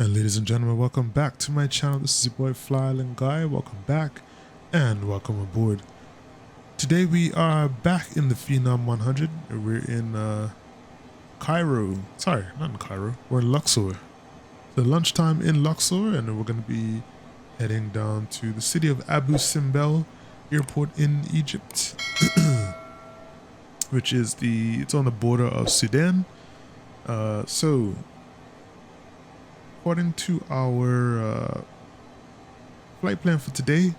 And ladies and gentlemen, welcome back to my channel. This is your boy FlyIslandGuy. Welcome back and welcome aboard. Today we are back in the Phenom 100. We're in Cairo. Sorry, not in Cairo. We're in Luxor. So lunchtime in Luxor, and we're going to be heading down to the city of Abu Simbel airport in Egypt, which is it's on the border of Sudan. So according to our flight plan for today,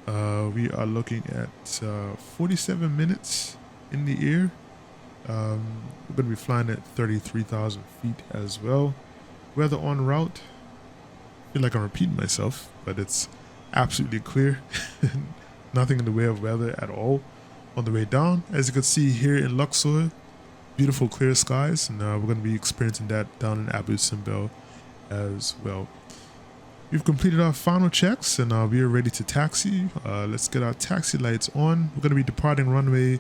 we are looking at 47 minutes in the air. We're going to be flying at 33,000 feet as well. Weather en route. I feel like I'm repeating myself, but it's absolutely clear. Nothing in the way of weather at all on the way down. As you can see here in Luxor, beautiful clear skies, and we're going to be experiencing that down in Abu Simbel as well. We've completed our final checks and we are ready to taxi. Let's get our taxi lights on. We're going to be departing runway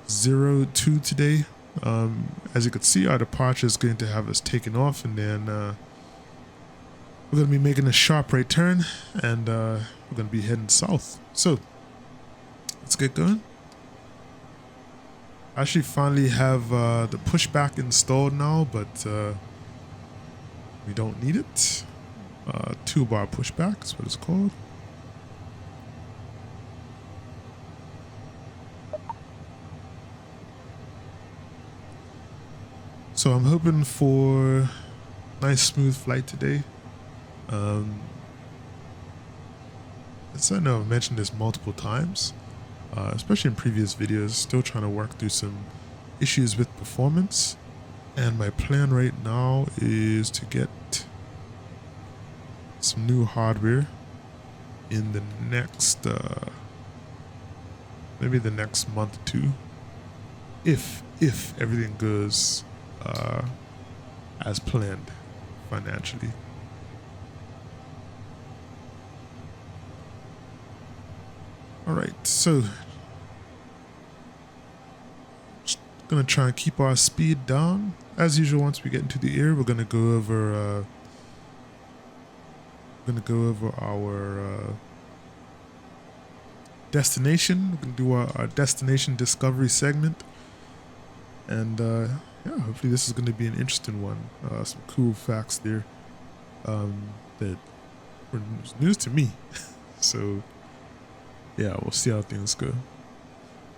02 today. As you can see, our departure is going to have us taking off, and then we're going to be making a sharp right turn, and we're going to be heading south. So let's get going. I actually finally have the pushback installed now, but we don't need it. 2-bar pushback is what it's called. So I'm hoping for a nice smooth flight today. As I know I've mentioned this multiple times, especially in previous videos, still trying to work through some issues with performance. And my plan right now is to get some new hardware in the next, maybe the next month or two, if everything goes as planned financially. All right, so just gonna try and keep our speed down. As usual, once we get into the air, we're gonna go over our destination. We're gonna do our destination discovery segment, and yeah, hopefully this is gonna be an interesting one. Some cool facts there that were news to me. So yeah, we'll see how things go.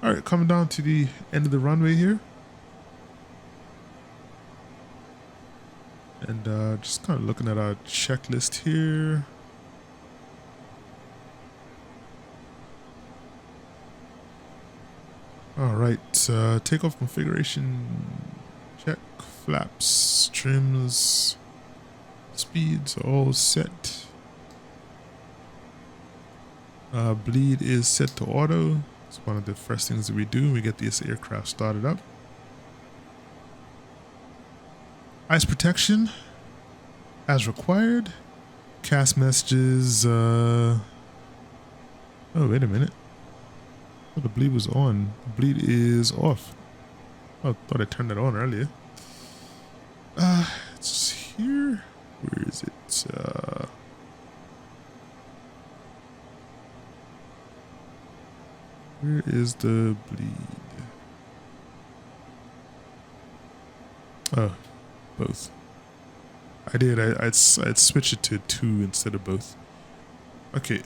All right, coming down to the end of the runway here. And just kind of looking at our checklist here. All right, takeoff configuration check, flaps, trims, speeds all set. Bleed is set to auto. It's one of the first things that we do when we get this aircraft started up. Ice protection as required. Cast messages. Oh, wait a minute. Oh, the bleed was on. The bleed is off. Oh, I thought I turned it on earlier. It's here. Where is it? Where is the bleed? Oh, both. I did. I'd switch it to 2 instead of both. Okay.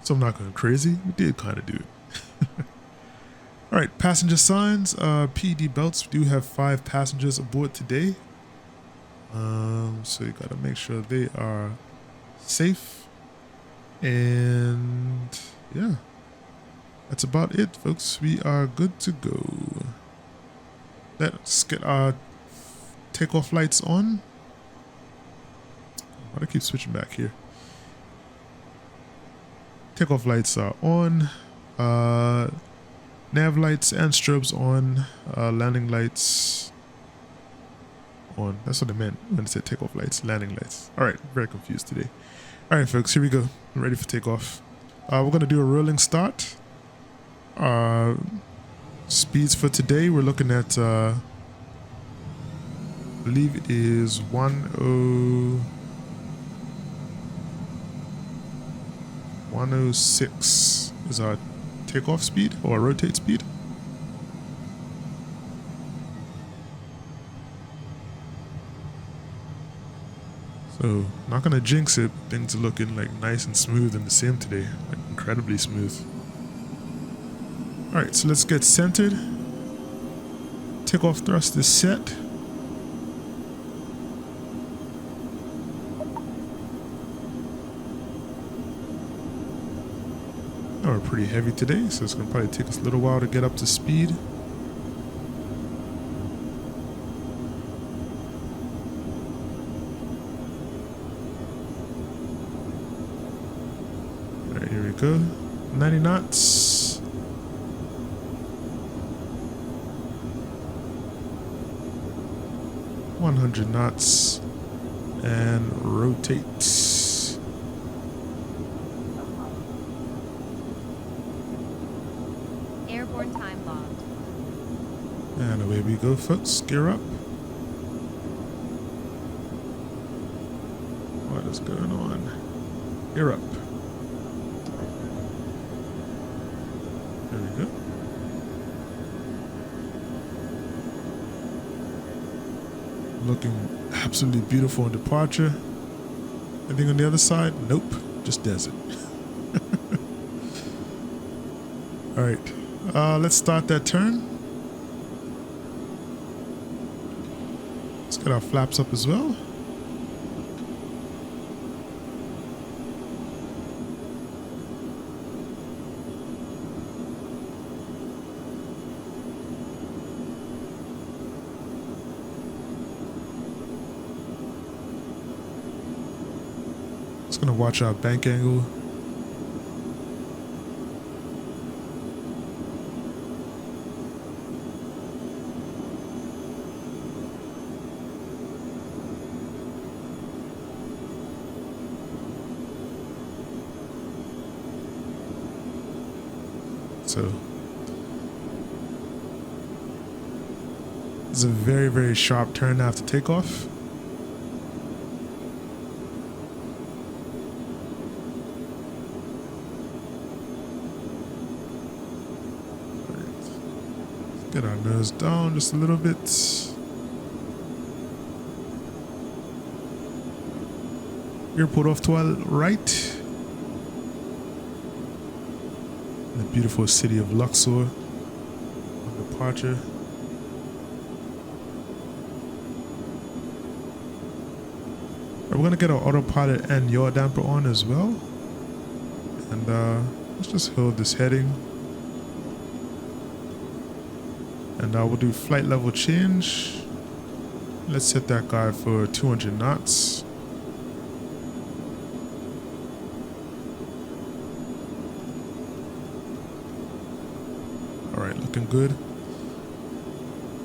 So I'm not going crazy. We did kind of do it. All right, passenger signs. PED belts. We do have 5 passengers aboard today. So you got to make sure they are safe. And yeah, that's about it, folks. We are good to go. Let's get our takeoff lights on. Why do I keep switching back here? Takeoff lights are on. Nav lights and strobes on. Landing lights on. That's what I meant when I said takeoff lights. Landing lights. All right, very confused today. All right, folks, here we go. I'm ready for takeoff. We're going to do a rolling start. Speeds for today, we're looking at believe it is 106 is our takeoff speed or rotate speed. So, not gonna jinx it, things are looking like nice and smooth in the sim today, like incredibly smooth. Alright, so let's get centered. Takeoff thrust is set. Oh, we're pretty heavy today, so it's gonna probably take us a little while to get up to speed. Alright, here we go. 90 knots. $100 knots and rotate. Airborne time logged. And away we go, folks. Gear up. What is going on? Gear up. There we go. Looking absolutely beautiful on departure. Anything on the other side? Nope, just desert. All right, let's start that turn. Let's get our flaps up as well. Just gonna watch our bank angle. So it's a very, very sharp turn after takeoff. Get our nose down just a little bit. Airport off to our right. The beautiful city of Luxor on departure. We're gonna get our autopilot and yaw damper on as well. And let's just hold this heading. And we'll do flight level change. Let's set that guy for 200 knots. Alright, looking good.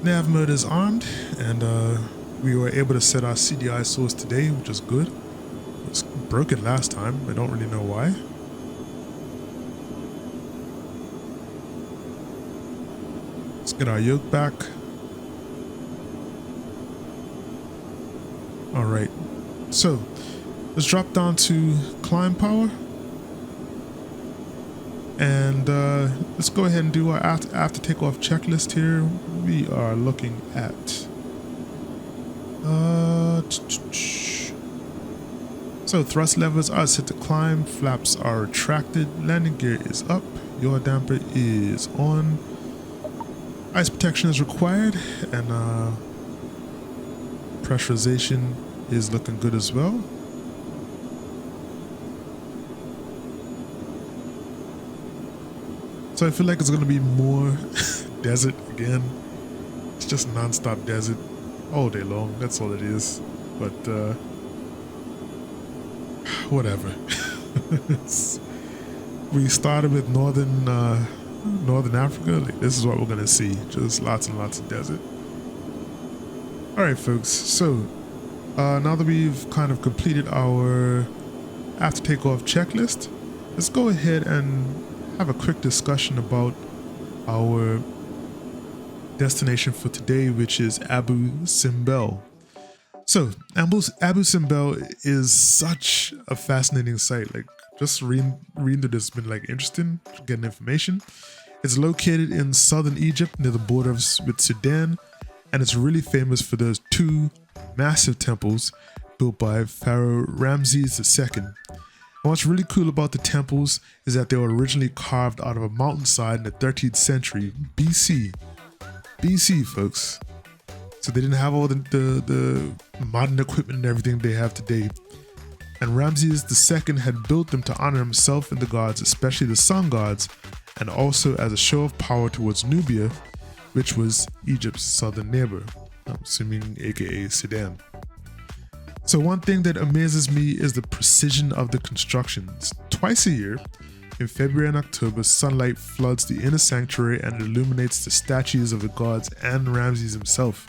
Nav mode is armed, and we were able to set our CDI source today, which is good. It was broken last time, I don't really know why. Let's get our yoke back. Alright, so let's drop down to climb power. And let's go ahead and do our after takeoff checklist here. We are looking at so thrust levers are set to climb, flaps are retracted, landing gear is up, yaw damper is on, ice protection is required, and pressurization is looking good as well. So I feel like it's going to be more desert again. It's just non-stop desert all day long. That's all it is. But whatever. We started with northern Africa. Like, this is what we're going to see. Just lots and lots of desert. All right, folks. So now that we've kind of completed our after takeoff checklist, let's go ahead and have a quick discussion about our destination for today, which is Abu Simbel. So Abu Simbel is such a fascinating site. Like just reading through this has been like interesting, getting information. It's located in southern Egypt near the border with Sudan, and it's really famous for those two massive temples built by Pharaoh Ramses II. And what's really cool about the temples is that they were originally carved out of a mountainside in the 13th century BC. BC, folks. So they didn't have all the modern equipment and everything they have today. And Ramses II had built them to honor himself and the gods, especially the sun gods, and also as a show of power towards Nubia, which was Egypt's southern neighbor, I'm assuming aka Sudan. So one thing that amazes me is the precision of the constructions. Twice a year, in February and October, sunlight floods the inner sanctuary and illuminates the statues of the gods and Ramses himself.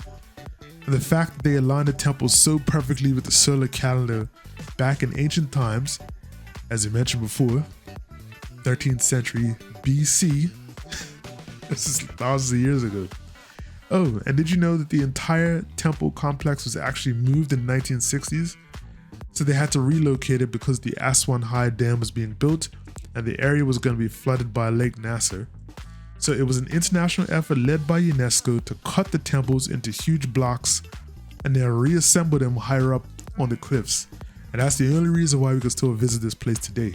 And the fact that they aligned the temple so perfectly with the solar calendar back in ancient times, as I mentioned before, 13th century BC, this is thousands of years ago. Oh, and did you know that the entire temple complex was actually moved in the 1960s? So they had to relocate it because the Aswan High Dam was being built and the area was going to be flooded by Lake Nasser. So it was an international effort led by UNESCO to cut the temples into huge blocks and then reassemble them higher up on the cliffs. And that's the only reason why we can still visit this place today.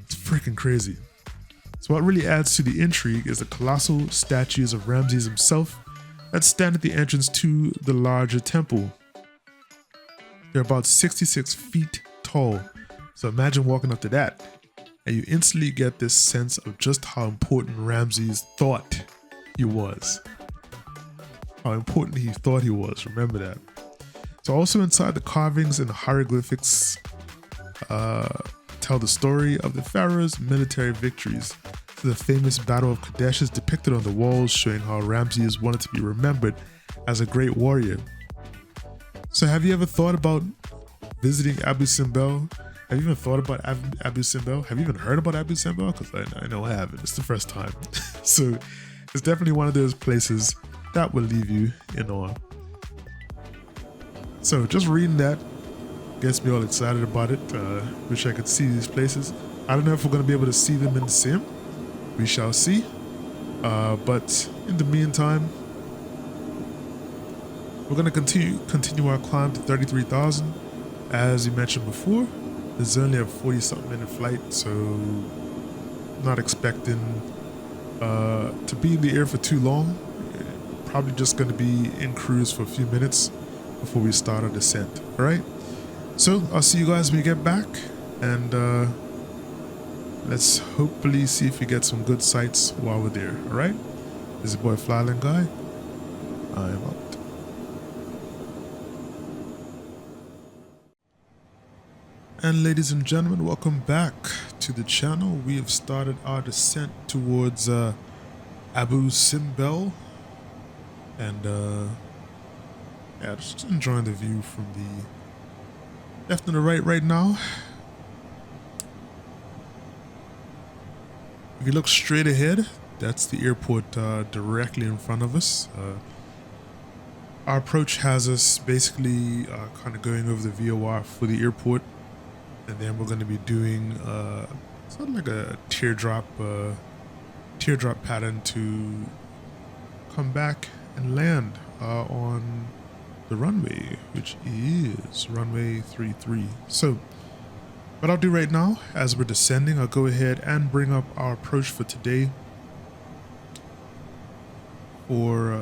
It's freaking crazy. So what really adds to the intrigue is the colossal statues of Ramses himself that stand at the entrance to the larger temple. They're about 66 feet tall. So imagine walking up to that. And you instantly get this sense of just how important Ramses thought he was. How important he thought he was, remember that. So also inside the carvings and the hieroglyphics tell the story of the pharaoh's military victories. So the famous Battle of Kadesh is depicted on the walls, showing how Ramses wanted to be remembered as a great warrior. So have you ever thought about visiting Abu Simbel? Have you even thought about Abu Simbel? Have you even heard about Abu Simbel? Because I know I haven't. It's the first time. So it's definitely one of those places that will leave you in awe. So just reading that gets me all excited about it. Wish I could see these places. I don't know if we're going to be able to see them in the sim. We shall see. But in the meantime, we're going to continue our climb to 33,000. As you mentioned before, it's only a 40-something minute flight, so not expecting to be in the air for too long. Probably just going to be in cruise for a few minutes before we start our descent. All right. So I'll see you guys when we get back, and let's hopefully see if we get some good sights while we're there. All right. This is your boy FlyIslandGuy. I am out. And ladies and gentlemen, welcome back to the channel. We have started our descent towards Abu Simbel, and yeah, just enjoying the view from the left and the right now. If you look straight ahead, that's the airport directly in front of us. Our approach has us basically kind of going over the VOR for the airport. And then we're going to be doing sort of like a teardrop pattern to come back and land on the runway, which is runway 33. So what I'll do right now, as we're descending, I'll go ahead and bring up our approach for today for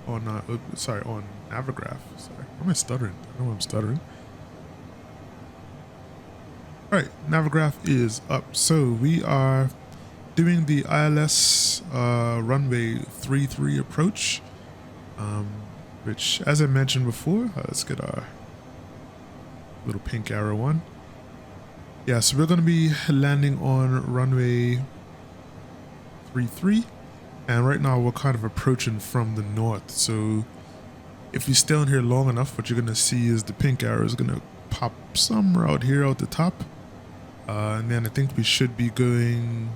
on Navigraph. Sorry, why am I stuttering? I know I'm stuttering. All right, Navigraph is up. So we are doing the ILS runway 33 approach, which, as I mentioned before, let's get our little pink arrow one. Yeah, so we're going to be landing on runway 33, and right now we're kind of approaching from the north. So if we stay on here long enough, what you're going to see is the pink arrow is going to pop somewhere out here at the top. And then I think we should be going,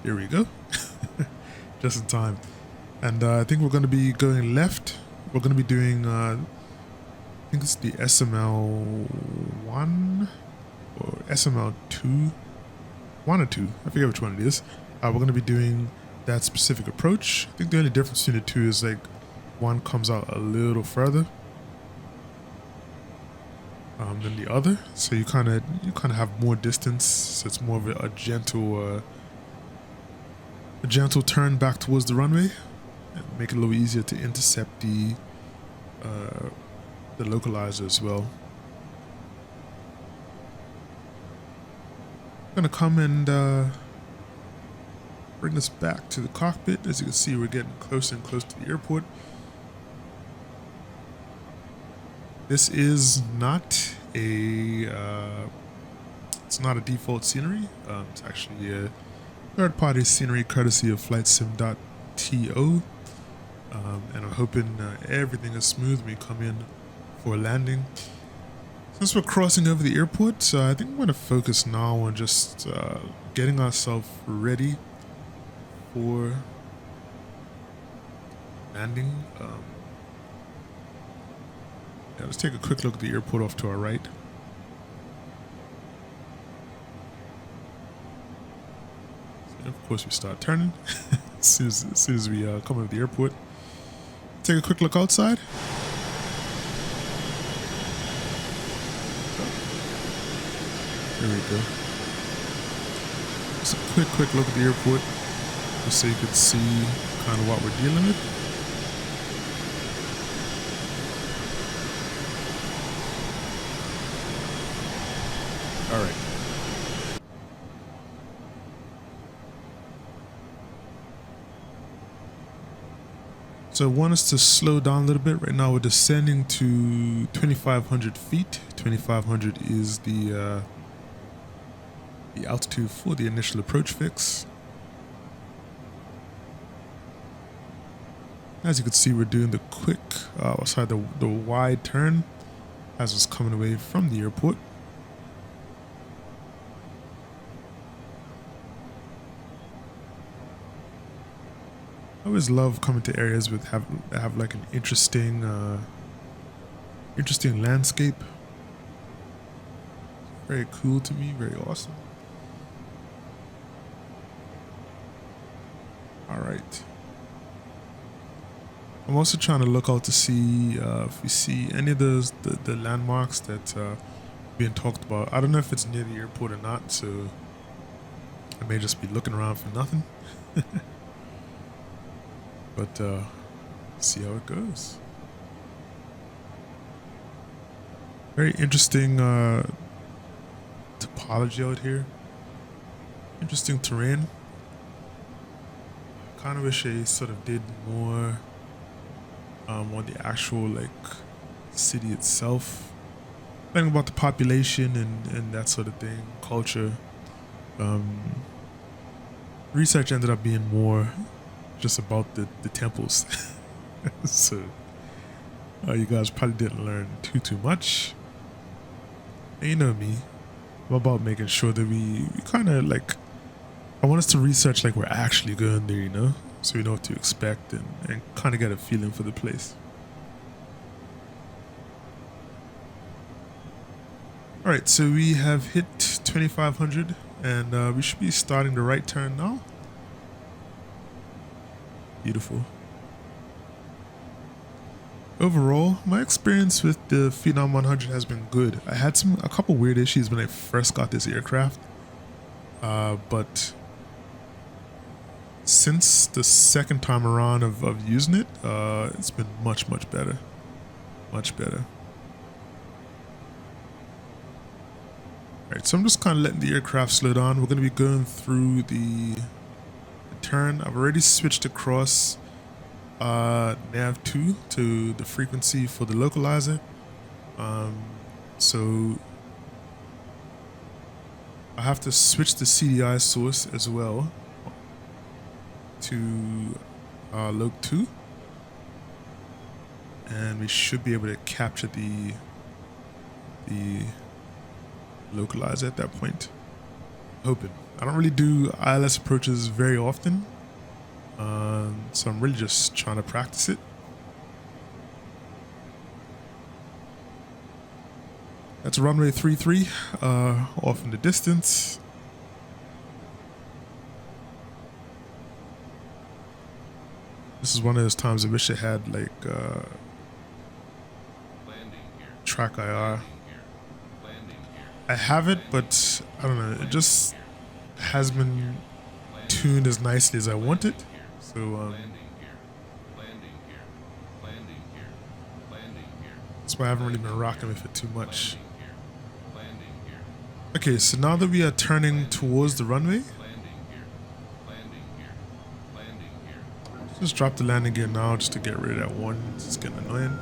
there we go, just in time. And I think we're going to be going left. We're going to be doing think it's the SML1 or SML2, 1 or 2. I forget which one it is. We're going to be doing that specific approach. I think the only difference between the two is like one comes out a little further than the other, so you kind of have more distance. So it's more of a gentle turn back towards the runway, and make it a little easier to intercept the localizer as well. I'm gonna come and bring us back to the cockpit. As you can see, we're getting closer and closer to the airport. This is not a it's not a default scenery. It's actually a third-party scenery courtesy of FlightSim.to. And I'm hoping everything is smooth when we come in for landing. Since we're crossing over the airport, I think I'm going to focus now on just getting ourselves ready for landing. Yeah, let's take a quick look at the airport off to our right. And of course, we start turning as soon as we come over the airport. Take a quick look outside. There we go. Just a quick look at the airport, just so you can see kind of what we're dealing with. All right. So I want us to slow down a little bit. Right now we're descending to 2,500 feet. 2,500 is the altitude for the initial approach fix. As you can see, we're doing the quick, the wide turn as it's coming away from the airport. I always love coming to areas that have like an interesting landscape. Very cool to me, very awesome. All right. I'm also trying to look out to see if we see any of the landmarks that being talked about. I don't know if it's near the airport or not, so I may just be looking around for nothing. But see how it goes. Very interesting topology out here. Interesting terrain. Kind of wish they sort of did more on the actual like city itself. Thinking about the population and that sort of thing, culture. Research ended up being more just about the temples. So you guys probably didn't learn too much. And you know me, I'm about making sure that we kind of like, I want us to research like we're actually going there, you know, so we know what to expect and kind of get a feeling for the place. All right, so we have hit 2,500 and we should be starting the right turn now. Beautiful. Overall, my experience with the Phenom 100 has been good. I had a couple weird issues when I first got this aircraft, but since the second time around of using it, it's been much better. Much better. Alright, so I'm just kind of letting the aircraft slow down. We're going to be going through the turn. I've already switched across nav 2 to the frequency for the localizer. So I have to switch the CDI source as well to Loc 2, and we should be able to capture the localizer at that point. Hoping. I don't really do ILS approaches very often, so I'm really just trying to practice it. That's runway 33 off in the distance. This is one of those times I wish it had like track IR. I have it, but I don't know, it just has been tuned as nicely as I want it. So that's why I haven't really been rocking with it too much. Okay, so now that we are turning towards the runway, just drop the landing gear now just to get rid of that one. It's getting annoying.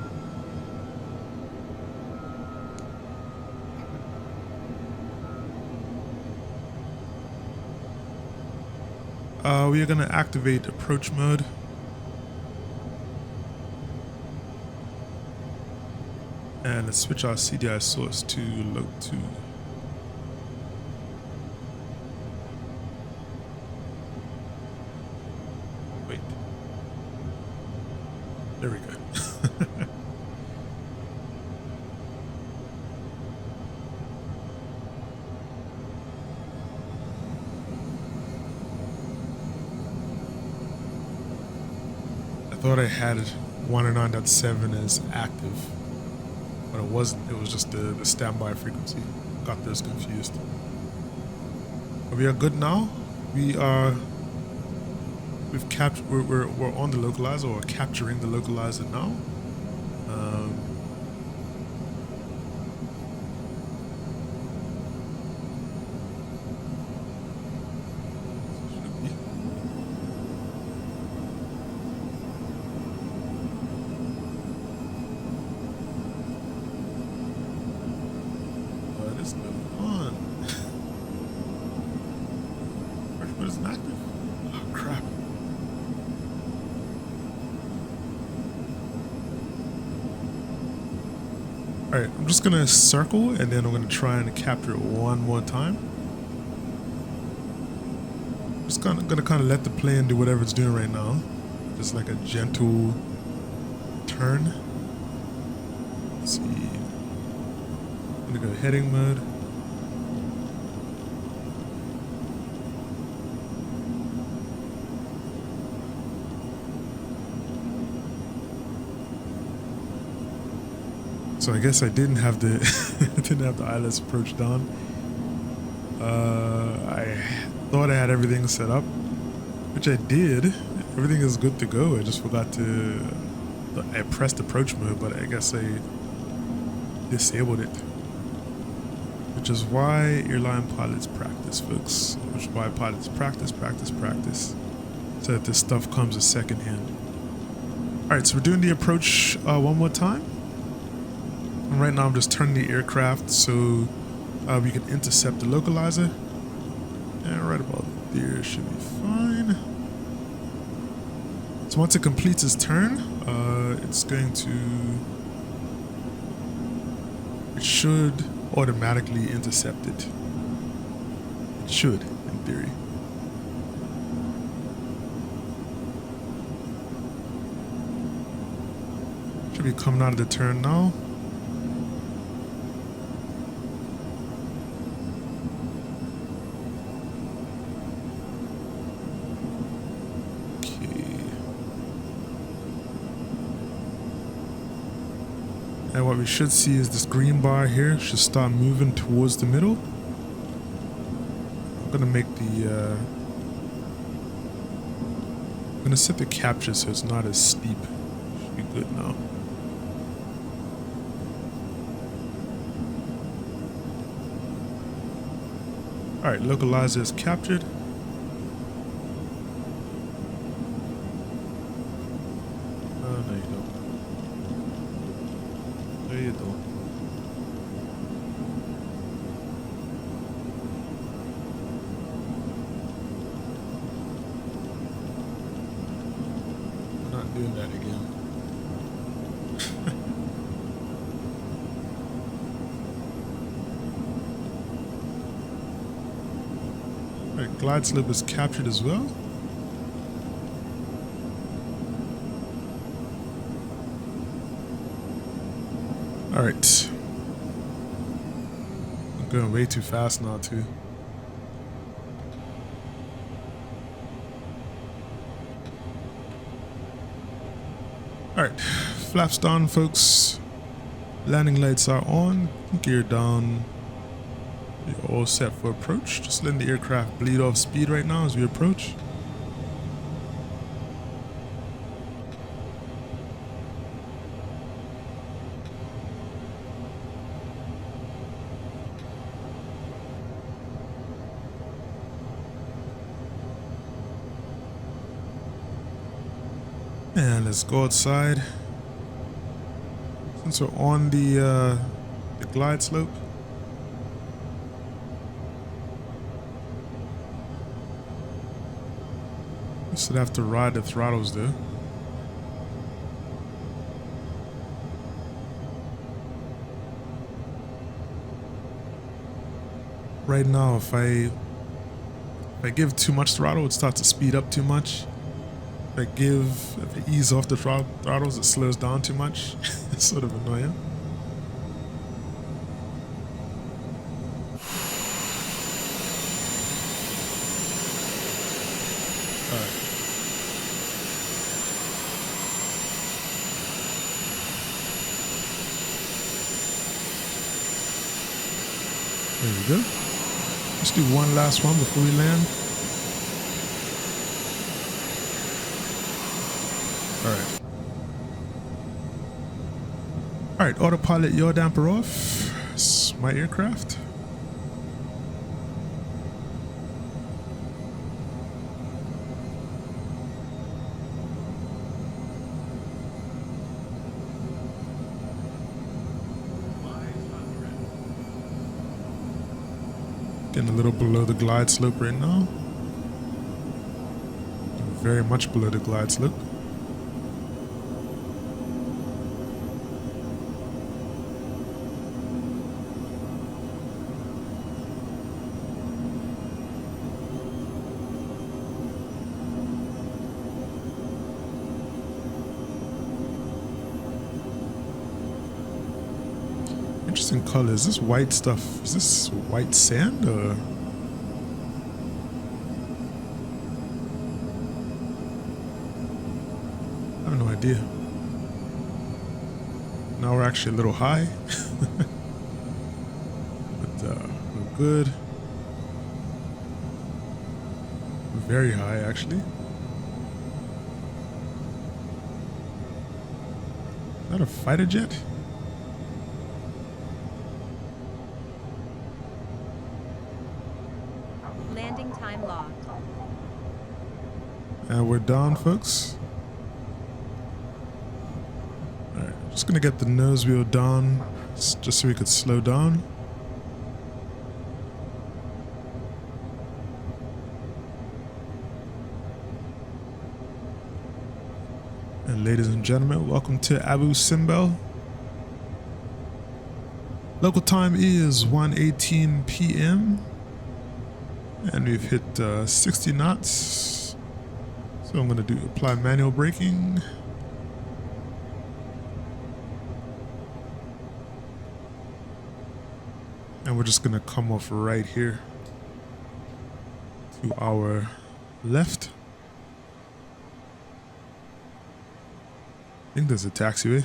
We are going to activate approach mode. And let's switch our CDI source to Loc 2. Wait. There we go. I thought I had 109.7 as active, but it wasn't. It was just the standby frequency. Got those confused. But we are good now. We are. We've captured. We're on the localizer, or capturing the localizer now. What is inactive? Oh crap. Alright, I'm just gonna circle and then I'm gonna try and capture it one more time. Just gonna kind of let the plane do whatever it's doing right now. Just like a gentle turn. Let's see. I'm gonna go heading mode. So I guess I didn't have the ILS approach done. I thought I had everything set up, which I did. Everything is good to go. I just forgot to. I pressed approach mode, but I guess I disabled it. Which is why airline pilots practice, folks. Which is why pilots practice. So that this stuff comes a second hand. All right, so we're doing the approach one more time. And right now I'm just turning the aircraft so we can intercept the localizer. And right about there should be fine. So once it completes its turn, it's going to... It should automatically intercept it. It should, in theory. Should be coming out of the turn now. And what we should see is this green bar here should start moving towards the middle. I'm gonna make the I'm gonna set the capture so it's not as steep. Should be good now. Alright, localizer is captured. No, you don't. There you go. I'm not doing that again. Alright, glide slope is captured as well. Alright. Going way too fast now too. Alright, flaps down folks. Landing lights are on, gear down. We're all set for approach. Just letting the aircraft bleed off speed right now as we approach. And let's go outside. Since we're on the glide slope. We still have to ride the throttles though. Right now, if I give too much throttle, it starts to speed up too much. If I ease off the throttles, it slows down too much. It's sort of annoying. Alright. There we go. Let's do one last one before we land. Alright. Alright, autopilot yaw damper off. It's my aircraft. Getting a little below the glide slope right now. Very much below the glide slope. Interesting color. Is this white stuff? Is this white sand or? I have no idea. Now we're actually a little high. But we're good. We're very high actually. Is that a fighter jet? Landing time logged. And we're down, folks. Alright, just gonna get the nose wheel down just so we could slow down. And ladies and gentlemen, welcome to Abu Simbel. Local time is 1:18 p.m. and we've hit 60 knots. So I'm going to apply manual braking. And we're just going to come off right here to our left. I think there's a taxiway.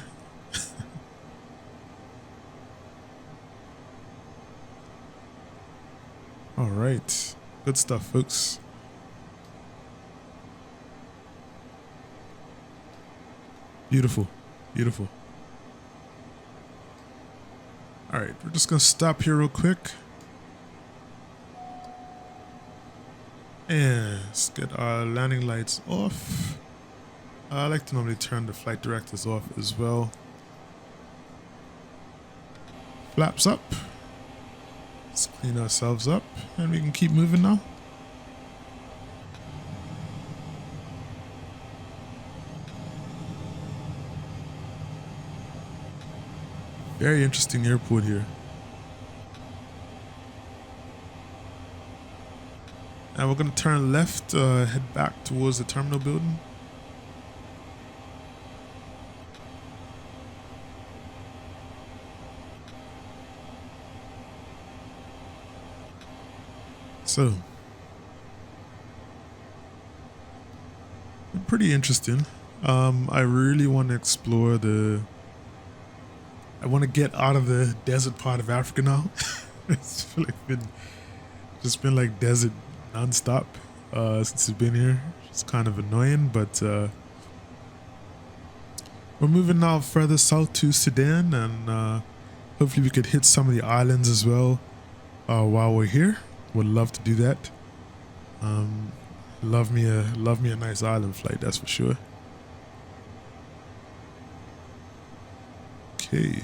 All right. Good stuff, folks. Beautiful. Beautiful. All right. We're just going to stop here real quick. And let's get our landing lights off. I like to normally turn the flight directors off as well. Flaps up. Let's clean ourselves up and we can keep moving now. Very interesting airport here. And we're going to turn left, head back towards the terminal building. So, pretty interesting. I really want to explore I want to get out of the desert part of Africa now. It's just been like desert nonstop since I've been here. It's kind of annoying, but we're moving now further south to Sudan, and hopefully we could hit some of the islands as well while we're here. Would love to do that. Love me a nice island flight, that's for sure. Okay.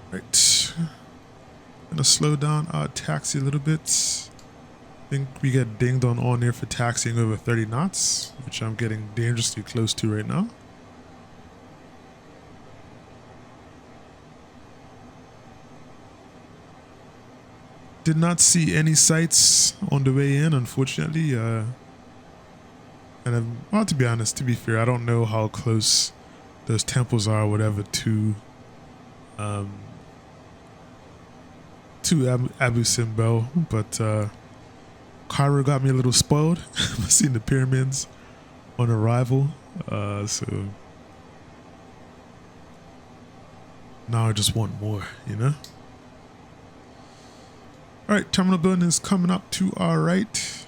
Right. Gonna slow down our taxi a little bit. I think we get dinged on all near for taxiing over 30 knots, which I'm getting dangerously close to right now. Did not see any sights on the way in, unfortunately. And well, to be honest, to be fair, I don't know how close those temples are, or whatever, to Abu Simbel, but Cairo got me a little spoiled. I've seen the pyramids on arrival, so now I just want more, you know. All right, terminal building is coming up to our right.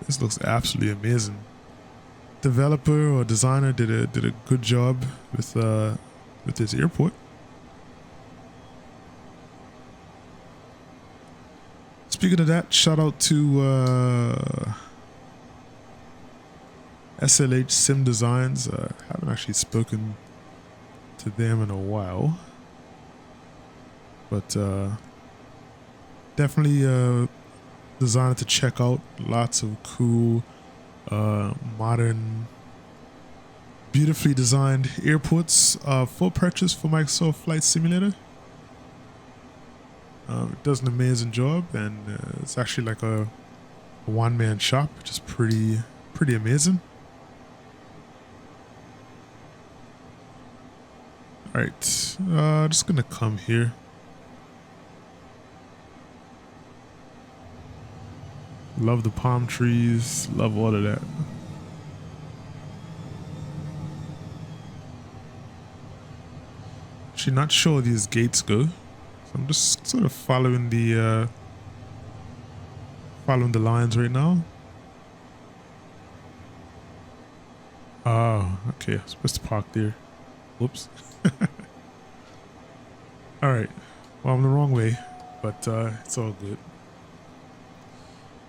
This looks absolutely amazing. Developer or designer did a good job with this airport. Speaking of that, shout out to SLH Sim Designs. Haven't actually spoken to them in a while, but definitely designer to check out. Lots of cool, modern, beautifully designed airports for purchase for Microsoft Flight Simulator. It does an amazing job, and it's actually like a one-man shop, which is pretty amazing. All right, just gonna come here. Love the palm trees, love all of that. Actually, not sure where these gates go, so I'm just sort of following the lines right now. Oh, okay, I'm supposed to park there. Whoops. All right, well, I'm the wrong way, but it's all good.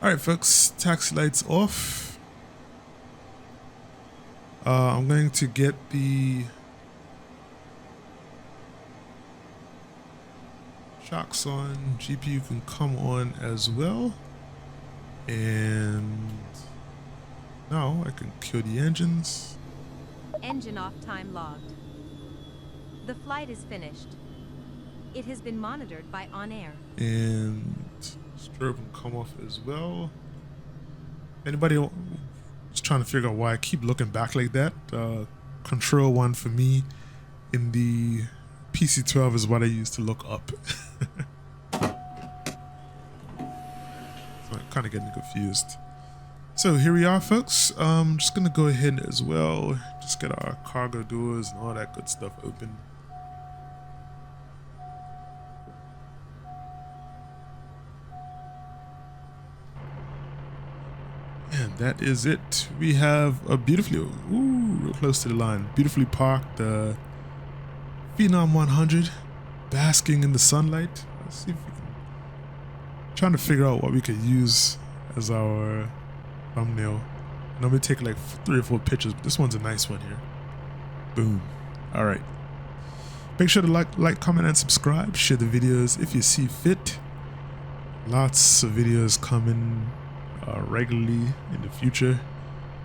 All right, folks, taxi lights off. I'm going to get the shocks on. GPU can come on as well. And now I can kill the engines. Engine off time logged. The flight is finished. It has been monitored by On Air. And strobe can come off as well. Anybody just trying to figure out why I keep looking back like that? Control 1 for me in the PC-12 is what I use to look up. So I'm kind of getting confused. So here we are, folks. I'm just gonna go ahead as well, just get our cargo doors and all that good stuff open. And that is it. We have a beautifully, real close to the line, beautifully parked Phenom 100, basking in the sunlight. Let's see if we can, trying to figure out what we could use as our thumbnail. And I'm gonna take like 3 or 4 pictures, but this one's a nice one here. Boom. All right. Make sure to like, comment, and subscribe. Share the videos if you see fit. Lots of videos coming regularly in the future,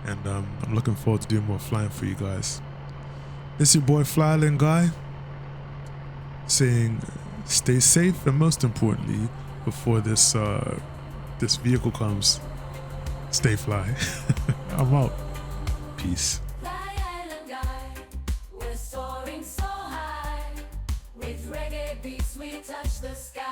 and I'm looking forward to doing more flying for you guys. This is your boy FlyIslandGuy saying stay safe, and most importantly, before this vehicle comes, stay fly. I'm out. Peace. Fly Island Guy. touch the sky.